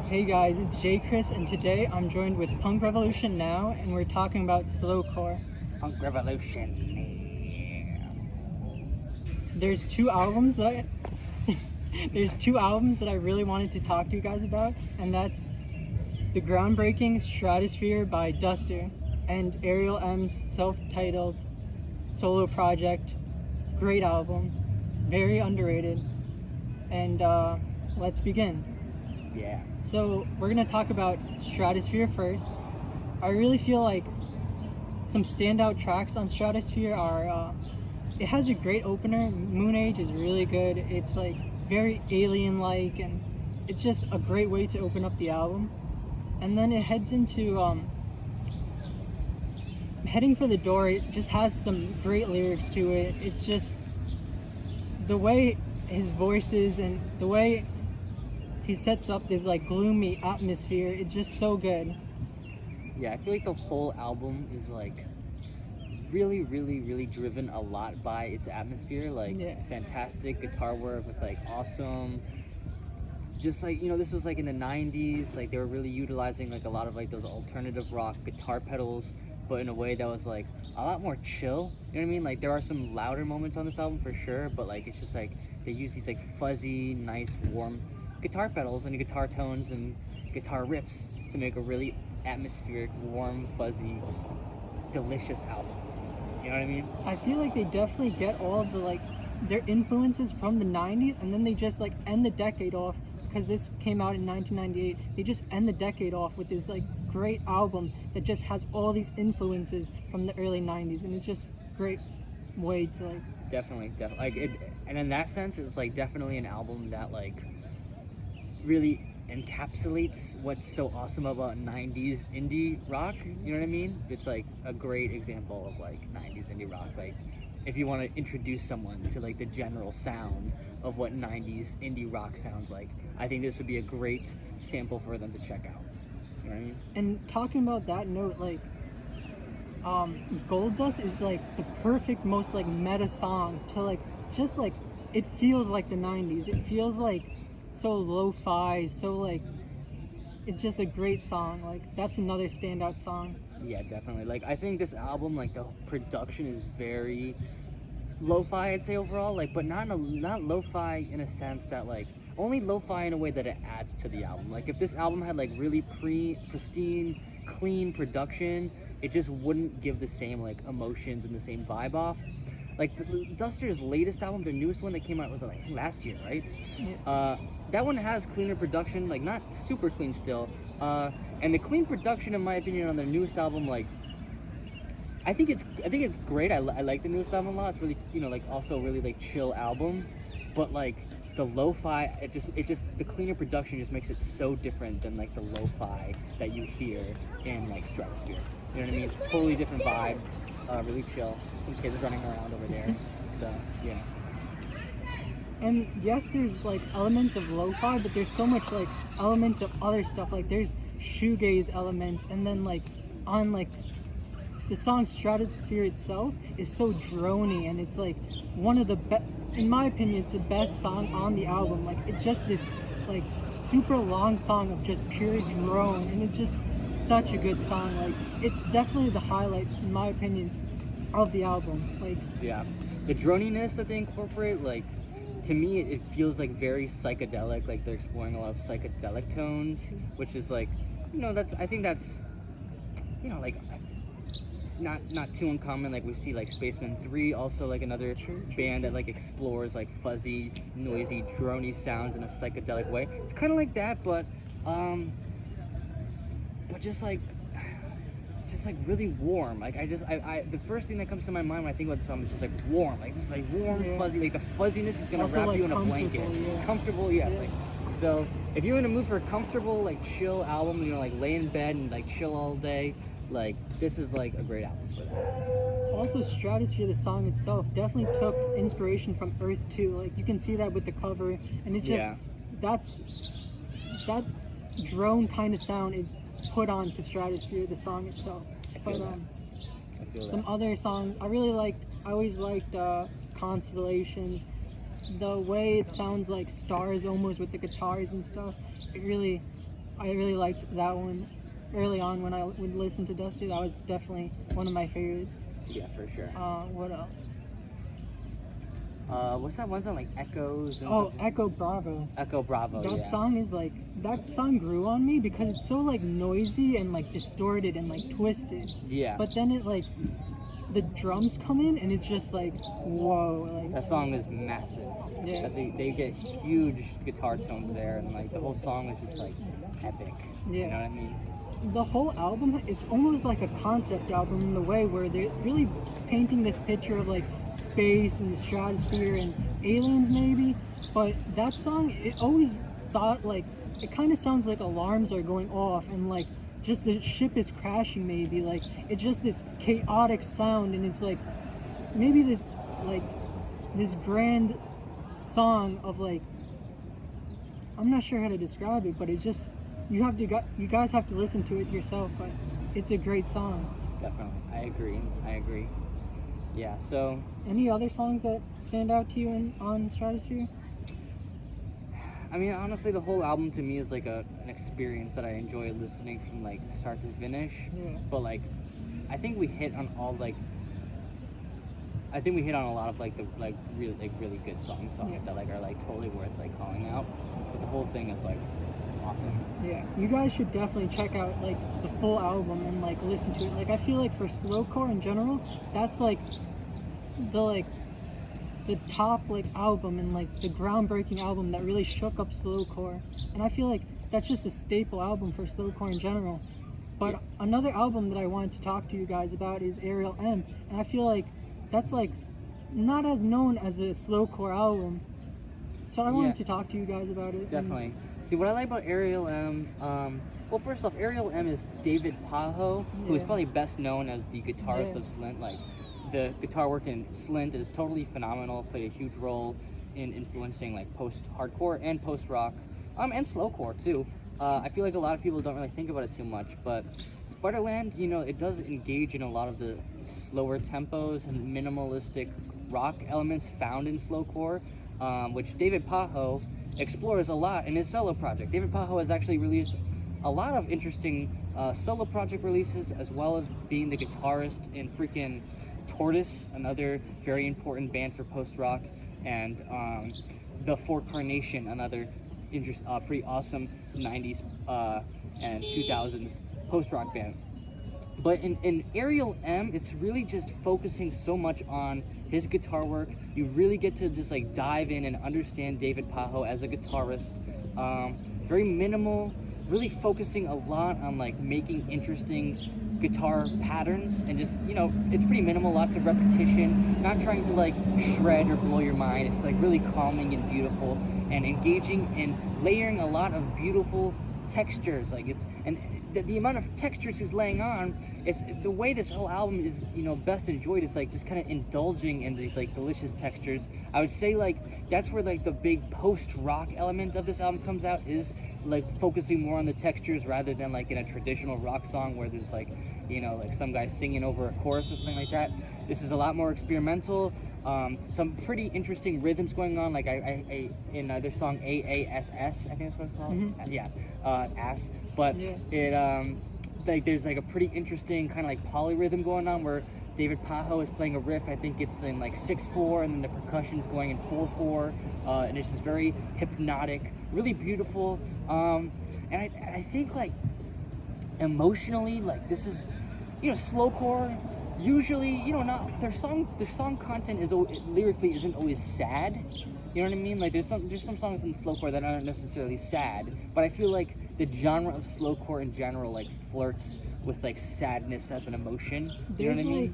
Hey guys, it's J Chris, and today I'm joined with PunkRevolutionNow, and we're talking about slowcore. Punk Revolution. There's two albums that I there's two albums that I really wanted to talk to you guys about, and that's the groundbreaking Stratosphere by Duster and Ariel M's self-titled solo project. Great album, very underrated. And let's begin. Yeah. So we're gonna talk about Stratosphere first. I really feel like some standout tracks on Stratosphere are, it has a great opener. Moon Age is really good. It's like very alien-like, and it's just a great way to open up the album. And then it heads into Heading for the Door. It just has some great lyrics to it. It's just the way his voice is and the way he sets up this like gloomy atmosphere. It's just so good. Yeah, I feel like the whole album is like really driven a lot by its atmosphere. Like fantastic guitar work with like awesome, just like, you know, this was like in the 90s, like they were really utilizing like a lot of like those alternative rock guitar pedals, but in a way that was like a lot more chill. You know what I mean? Like there are some louder moments on this album for sure, but like it's just like they use these like fuzzy, nice, warm guitar pedals and guitar tones and guitar riffs to make a really atmospheric, warm, fuzzy, delicious album. You know what I mean? I feel like they definitely get all of the like their influences from the 90s, and then they just like end the decade off, because this came out in 1998. They just end the decade off with this like great album that just has all these influences from the early 90s, and it's just great way to like definitely like it. And in that sense, it's like definitely an album that like really encapsulates what's so awesome about 90s indie rock. You know what I mean? It's like a great example of like 90s indie rock. Like if you want to introduce someone to like the general sound of what 90s indie rock sounds like, I think this would be a great sample for them to check out. You know what I mean? And talking about that note, like Gold Dust is like the perfect, most like meta song to like just like, it feels like the 90s. It feels like so lo-fi, so like it's just a great song. Like that's another standout song. Yeah, definitely. Like I think this album, like the production is very lo-fi, I'd say overall, like, but not lo-fi in a sense that like, only lo-fi in a way that it adds to the album. Like if this album had like really pristine, clean production, it just wouldn't give the same like emotions and the same vibe off. Like Duster's latest album, their newest one that came out was like last year, right? Yeah. That one has cleaner production, like not super clean still. And the clean production, in my opinion, on their newest album, like I think it's great. I like the newest album a lot. It's really, you know, like also really like chill album, but like the lo-fi, it just the cleaner production just makes it so different than like the lo-fi that you hear in like Stratosphere. You know what I mean? It's a totally different vibe. Really chill. Some kids running around over there. So yeah. And yes, there's like elements of lo-fi, but there's so much like elements of other stuff. Like there's shoegaze elements, and then like on like the song Stratosphere itself is so drony, and it's like one of the best, in my opinion, it's the best song on the album. Like it's just this like super long song of just pure drone, and it's just such a good song. Like it's definitely the highlight, in my opinion, of the album. Like yeah, the droniness that they incorporate, like to me it feels like very psychedelic. Like they're exploring a lot of psychedelic tones, which is like, you know, I think that's, you know, like not too uncommon. Like we see like Spaceman 3, also like another band that like explores like fuzzy, noisy, drony sounds in a psychedelic way. It's kind of like that, but just like really warm. Like I the first thing that comes to my mind when I think about the song is just like warm. Like this is like warm, fuzzy. Like the fuzziness is gonna also, wrap like, you in a blanket. yeah. Comfortable, yes. Like, so if you're in a mood for a comfortable, like chill album, you know, like lay in bed and like chill all day, like this is like a great album for that. Also, Stratosphere, the song itself, definitely took inspiration from Earth 2. Like you can see that with the cover, and it's just that drone kind of sound is put on to Stratosphere, the song itself. But some other songs I really liked. I always liked Constellations. The way it sounds like stars almost with the guitars and stuff. It really I really liked that one early on when I would listen to Duster. That was definitely one of my favorites. Yeah, for sure. What else? What's that one song like Echoes? And Oh, something? Echo Bravo. Echo Bravo. That Yeah. song is like, that song grew on me because it's so like noisy and like distorted and like twisted. Yeah. But then it like, the drums come in and it's just like, whoa. Like, that song is massive. Yeah. They get huge guitar tones there, and like the whole song is just like epic. Yeah. You know what I mean? The whole album, it's almost like a concept album in the way where they're really painting this picture of like space and the stratosphere and aliens maybe, but that song, it always thought like, it kind of sounds like alarms are going off and like just the ship is crashing maybe, like it's just this chaotic sound, and it's like maybe this like this grand song of like, I'm not sure how to describe it, but it's just, you guys have to listen to it yourself, but it's a great song. Definitely. I agree. Yeah, so any other songs that stand out to you on Stratosphere? I mean, honestly, the whole album to me is like an experience that I enjoy listening from like start to finish. Yeah. But like, I think we hit on all like, I think we hit on a lot of like the really good songs Yeah. that like are like totally worth like calling out. But the whole thing is like awesome. Yeah, you guys should definitely check out like the full album and like listen to it. Like I feel like for slowcore in general, that's like the top like album and like the groundbreaking album that really shook up slowcore. And I feel like that's just a staple album for slowcore in general. But Yeah. another album that I wanted to talk to you guys about is Ariel M, and I feel like that's like not as known as a slowcore album. So I wanted Yeah. to talk to you guys about it. Definitely. See, what I like about Ariel M, well, first off, Ariel M is David Pajo, who is Yeah. probably best known as the guitarist Yeah. of Slint. Like, the guitar work in Slint is totally phenomenal, played a huge role in influencing, like, post-hardcore and post-rock, and slowcore, too. I feel like a lot of people don't really think about it too much, but Spiderland, you know, it does engage in a lot of the slower tempos and minimalistic rock elements found in slowcore, which David Pajo explores a lot in his solo project. David Pajo has actually released a lot of interesting solo project releases, as well as being the guitarist in freaking Tortoise, another very important band for post-rock, and The Four Carnation, another pretty awesome 90s and 2000s post-rock band. But in Ariel M, it's really just focusing so much on his guitar work. You really get to just like dive in and understand David Pajo as a guitarist. Very minimal, really focusing a lot on like making interesting guitar patterns, and just, you know, it's pretty minimal, lots of repetition, not trying to like shred or blow your mind. It's like really calming and beautiful, and engaging in layering a lot of beautiful textures. Like it's, and the amount of textures he's laying on, it's the way this whole album is, you know, best enjoyed is like just kind of indulging in these like delicious textures. I would say like that's where like the big post-rock element of this album comes out, is like focusing more on the textures rather than like in a traditional rock song where there's like, you know, like some guy singing over a chorus or something like that. This is a lot more experimental. Some pretty interesting rhythms going on, like I in their song AASS, I think that's what it's called. Mhm. Yeah, ass. But Yeah. it like there's like a pretty interesting kind of like polyrhythm going on where David Pajo is playing a riff. I think it's in like 6/4, and then the percussion's going in 4/4, and it's just very hypnotic, really beautiful. And I think like emotionally, like this is, you know, slowcore. Usually, you know, not their song content is lyrically isn't always sad. You know what I mean? Like there's some songs in slowcore that aren't necessarily sad, but I feel like the genre of slowcore in general like flirts with like sadness as an emotion. You know what I mean?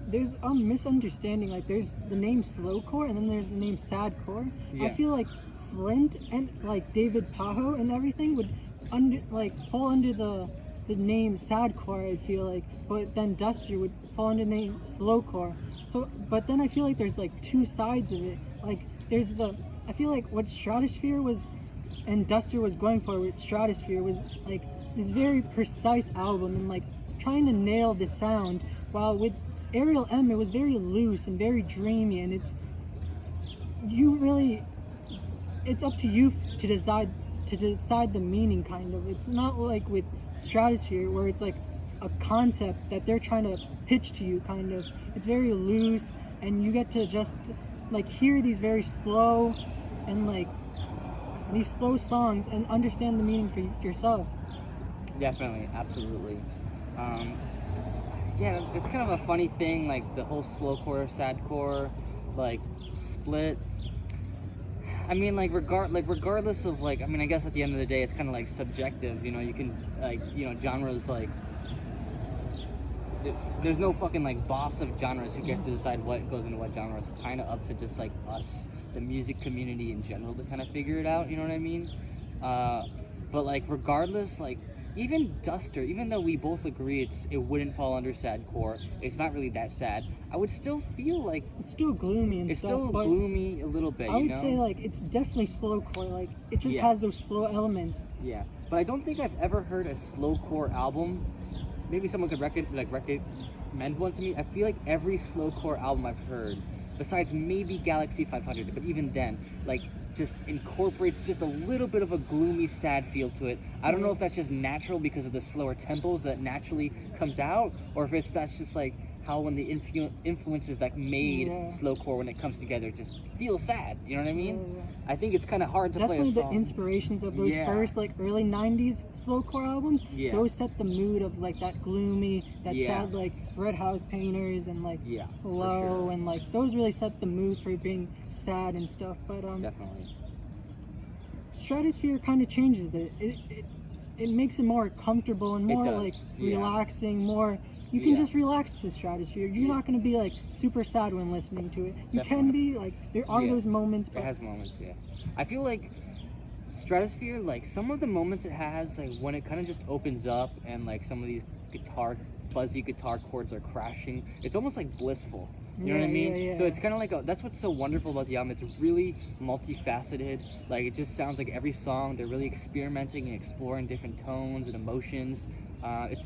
There's a misunderstanding. Like there's the name slowcore and then there's the name sadcore. Yeah. I feel like Slint and like David Pajo and everything would fall under the name sadcore, I feel like, but then Duster would fall under the name slowcore. So, but then I feel like there's like two sides of it. Like there's I feel like what Stratosphere was and Duster was going for with Stratosphere was like this very precise album and like trying to nail the sound, while with Ariel M it was very loose and very dreamy, and it's up to you to to decide the meaning, kind of. It's not like with Stratosphere where it's like a concept that they're trying to pitch to you, kind of. It's very loose, and you get to just like hear these very slow and like these slow songs and understand the meaning for yourself. Definitely, absolutely. Yeah, it's kind of a funny thing, like the whole slowcore, sadcore, like split. I mean, like regardless of like, I mean, I guess at the end of the day, it's kind of like subjective. You know, you can like, you know, genres like. There's no fucking like boss of genres who gets to decide what goes into what genre. It's kind of up to just like us, the music community in general, to kind of figure it out. You know what I mean? But like regardless, like even Duster, even though we both agree it wouldn't fall under sadcore, it's not really that sad. I would still feel like it's still gloomy and it's stuff. It's still gloomy a little bit. I would say like it's definitely slowcore. Like it just has those slow elements. Yeah, but I don't think I've ever heard a slowcore album. Maybe someone could recommend one to me. I feel like every slowcore album I've heard, besides maybe Galaxy 500, but even then, like just incorporates just a little bit of a gloomy, sad feel to it. I don't know if that's just natural because of the slower tempos that naturally comes out, or if that's just like how when the influences that made slowcore when it comes together just feel sad. You know what I mean? I think it's kind of hard to play a song. Definitely the inspirations of those first like early 90s slowcore albums, those set the mood of like that gloomy, that sad like Red House Painters and like Low and like those really set the mood for being sad and stuff. But definitely. Stratosphere kind of changes it. It makes it more comfortable and more like relaxing, more. You can just relax to Stratosphere. You're not going to be like super sad when listening to it. You can be like, there are those moments. But it has moments, I feel like Stratosphere, like some of the moments it has, like when it kind of just opens up and like some of these fuzzy guitar chords are crashing, it's almost like blissful. You know what I mean? So it's kind of like, that's what's so wonderful about the album. It's really multifaceted. Like it just sounds like every song, they're really experimenting and exploring different tones and emotions.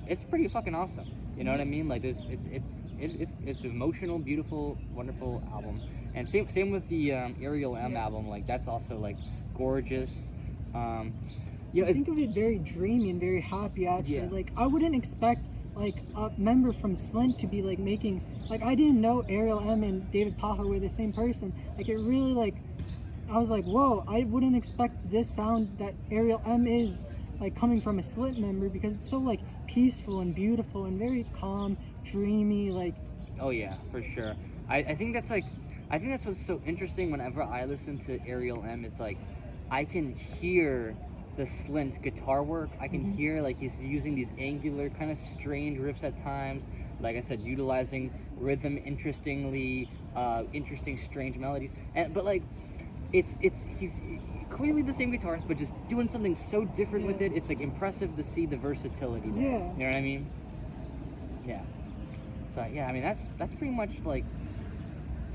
It's pretty fucking awesome. You know what I mean? Like it's an emotional, beautiful, wonderful album. And same with the Ariel M album. Like that's also like gorgeous. You know, I think of it very dreamy and very happy actually. Like I wouldn't expect like a member from Slint to be like making, like I didn't know Ariel M and David Pajo were the same person. Like it really like, I was like, whoa, I wouldn't expect this sound that Ariel M is like coming from a Slint member, because it's so like peaceful and beautiful and very calm, dreamy, like. Oh yeah, for sure. I think that's like, I think that's what's so interesting whenever I listen to Ariel M. It's like I can hear the Slint guitar work. I can hear like he's using these angular kind of strange riffs at times, like I said, utilizing rhythm interestingly, interesting strange melodies, but like he's clearly the same guitarist but just doing something so different with it. It's like impressive to see the versatility there. You know what I mean? So I mean that's pretty much like,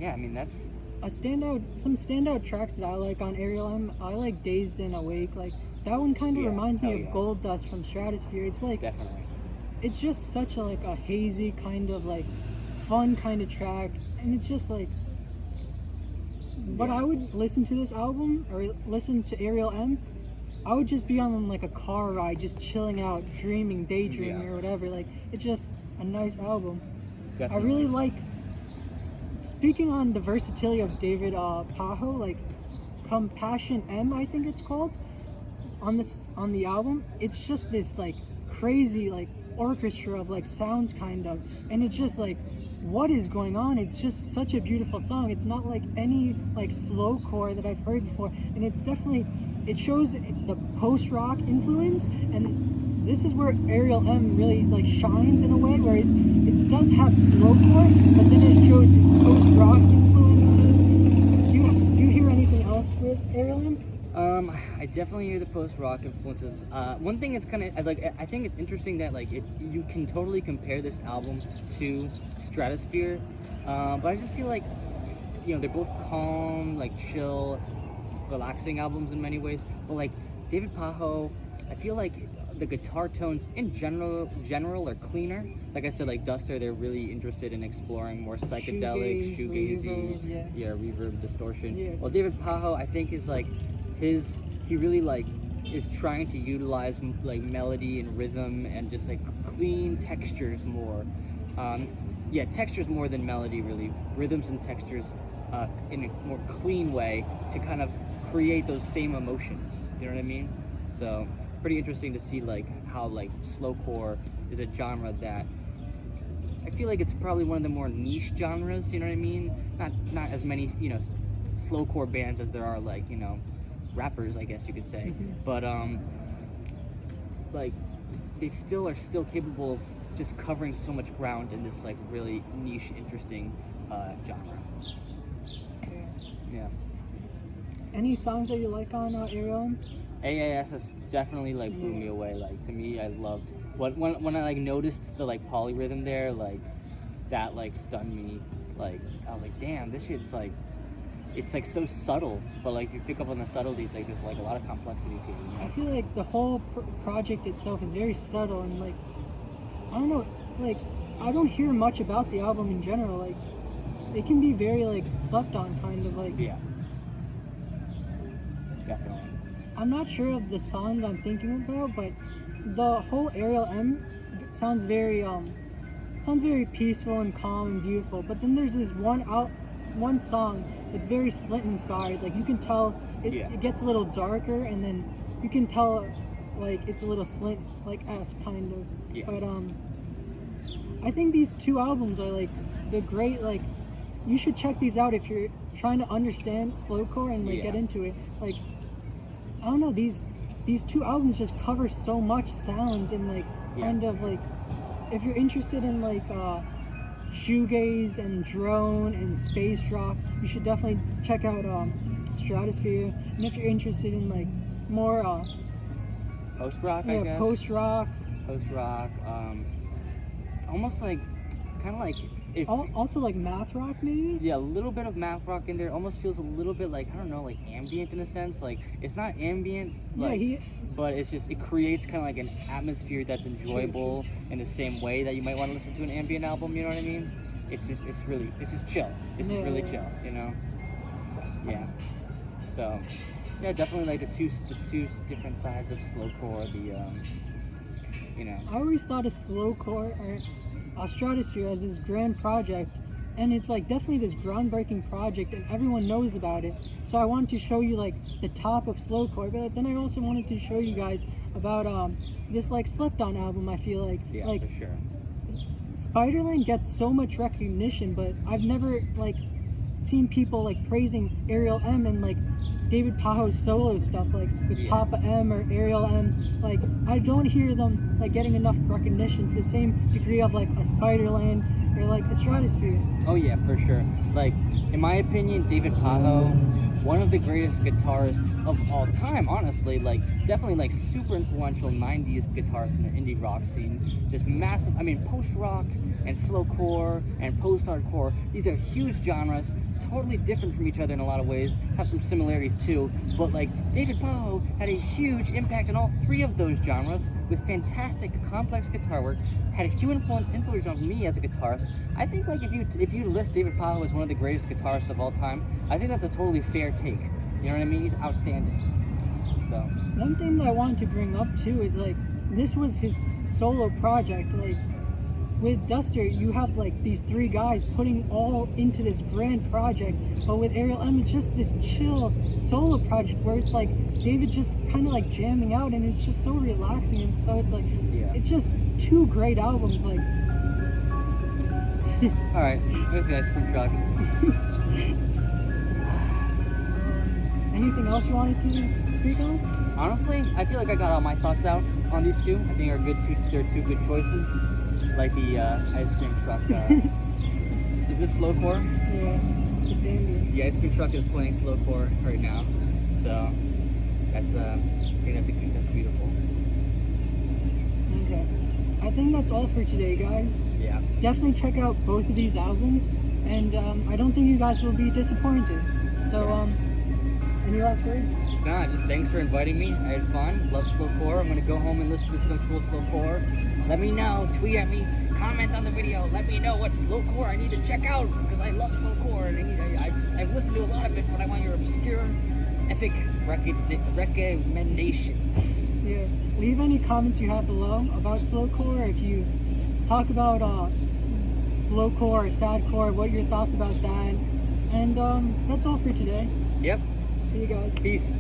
I mean that's some standout tracks that I like on Ariel M. I like Dazed and Awake. Like that one kind of reminds me of Gold Dust from Stratosphere. It's like it's just such a like a hazy kind of like fun kind of track, and it's just like when I would listen to this album or listen to Ariel M, I would just be on like a car ride, just chilling out, dreaming, daydreaming or whatever. Like it's just a nice album. I really like. Speaking on the versatility of David Pajo, like Compassion M, I think it's called, on the album, it's just this like crazy like orchestra of like sounds kind of, and it's just like, what is going on? It's just such a beautiful song. It's not like any like slowcore that I've heard before, and it's definitely, it shows the post-rock influence, and this is where Ariel M really like shines in a way where it does have slowcore, but then it shows its post-rock influences. Do you hear anything else with Ariel M? I definitely hear the post-rock influences. One thing is kind of like, I think it's interesting that like you can totally compare this album to Stratosphere, but I just feel like, you know, they're both calm, like chill, relaxing albums in many ways. But like David Pajo, I feel like the guitar tones in general are cleaner. Like I said, like Duster, they're really interested in exploring more psychedelic, shoegazy, reverb, distortion. Well, David Pajo, I think is like he really like is trying to utilize like melody and rhythm and just like clean textures more. Yeah, textures more than melody, really. Rhythms and textures in a more clean way to kind of create those same emotions. You know what I mean? So pretty interesting to see like how like slowcore is a genre that I feel like it's probably one of the more niche genres. You know what I mean? Not as many, you know, slowcore bands as there are like, you know, rappers, I guess you could say. But like they are still capable of just covering so much ground in this like really niche, interesting genre. Yeah. Any songs that you like on Ariel M? AAS definitely like blew me away. Like to me, I loved when I like noticed the like polyrhythm there, like that like stunned me. Like I was like, damn, this shit's like, it's like so subtle, but like if you pick up on the subtleties, like there's like a lot of complexities here. You know? I feel like the whole project itself is very subtle and like, I don't know, like I don't hear much about the album in general. Like it can be very like slept on, kind of like. Yeah. Definitely. I'm not sure of the song I'm thinking about, but the whole Ariel M sounds very peaceful and calm and beautiful. But then there's this one song that's very slit inspired. Like you can tell it gets a little darker, and then you can tell like it's a little slit like esque kind of. Yeah. But I think these two albums are like the great, like you should check these out if you're trying to understand slowcore and like get into it. Like I don't know, these two albums just cover so much sounds and like kind of like if you're interested in like shoegaze and drone and space rock, you should definitely check out Stratosphere. And if you're interested in like more post rock, I guess. Post rock, almost like it's kind of like also like math rock maybe. Yeah, a little bit of math rock in there. Almost feels a little bit like, I don't know, like ambient in a sense. Like it's not ambient, like, but it's just, it creates kind of like an atmosphere that's enjoyable in the same way that you might want to listen to an ambient album. You know what I mean? It's just chill. It's just really chill. You know? Yeah. So yeah, definitely like the two different sides of slowcore. You know. I always thought of slowcore or Stratosphere as this grand project, and it's like definitely this groundbreaking project and everyone knows about it. So I wanted to show you like the top of slowcore, but then I also wanted to show you guys about this like slept on album. I feel like for sure. Spiderland gets so much recognition, but I've never like seen people like praising Ariel M and like David Pajo's solo stuff, like with Papa M or Ariel M. Like I don't hear them like getting enough recognition to the same degree of like a Spiderland or like a Stratosphere. Oh yeah, for sure. Like in my opinion, David Pajo, one of the greatest guitarists of all time, honestly. Like definitely like super influential 90s guitarist in the indie rock scene. Just massive. I mean, post rock and slowcore and post hardcore, these are huge genres, totally different from each other in a lot of ways, have some similarities too, but like David Pajo had a huge impact on all three of those genres with fantastic complex guitar work, had a huge influence on me as a guitarist. I think like if you list David Pajo as one of the greatest guitarists of all time, I think that's a totally fair take. You know what I mean? He's outstanding. So one thing that I wanted to bring up too is like this was his solo project. Like with Duster, you have like these three guys putting all into this grand project, but with Ariel M, it's just this chill solo project where it's like David just kind of like jamming out, and it's just so relaxing, and so it's like it's just two great albums. Like all right, there's the ice cream truck. Anything else you wanted to speak on? Honestly, I feel like I got all my thoughts out on these two. I think they're two good choices. Like the ice cream truck. Is this slowcore? Yeah, it's ambient. The ice cream truck is playing slowcore right now, so that's I think that's beautiful. Okay, I think that's all for today, guys. Yeah. Definitely check out both of these albums, and I don't think you guys will be disappointed. So any last words? Nah, just thanks for inviting me. I had fun. Love slowcore. I'm gonna go home and listen to some cool slowcore. Let me know, tweet at me, comment on the video, let me know what slowcore I need to check out, because I love slowcore, and I've listened to a lot of it, but I want your obscure epic recommendations. Yeah. Leave any comments you have below about slowcore. If you talk about slowcore or sadcore, what are your thoughts about that? And that's all for today. Yep. See you guys. Peace.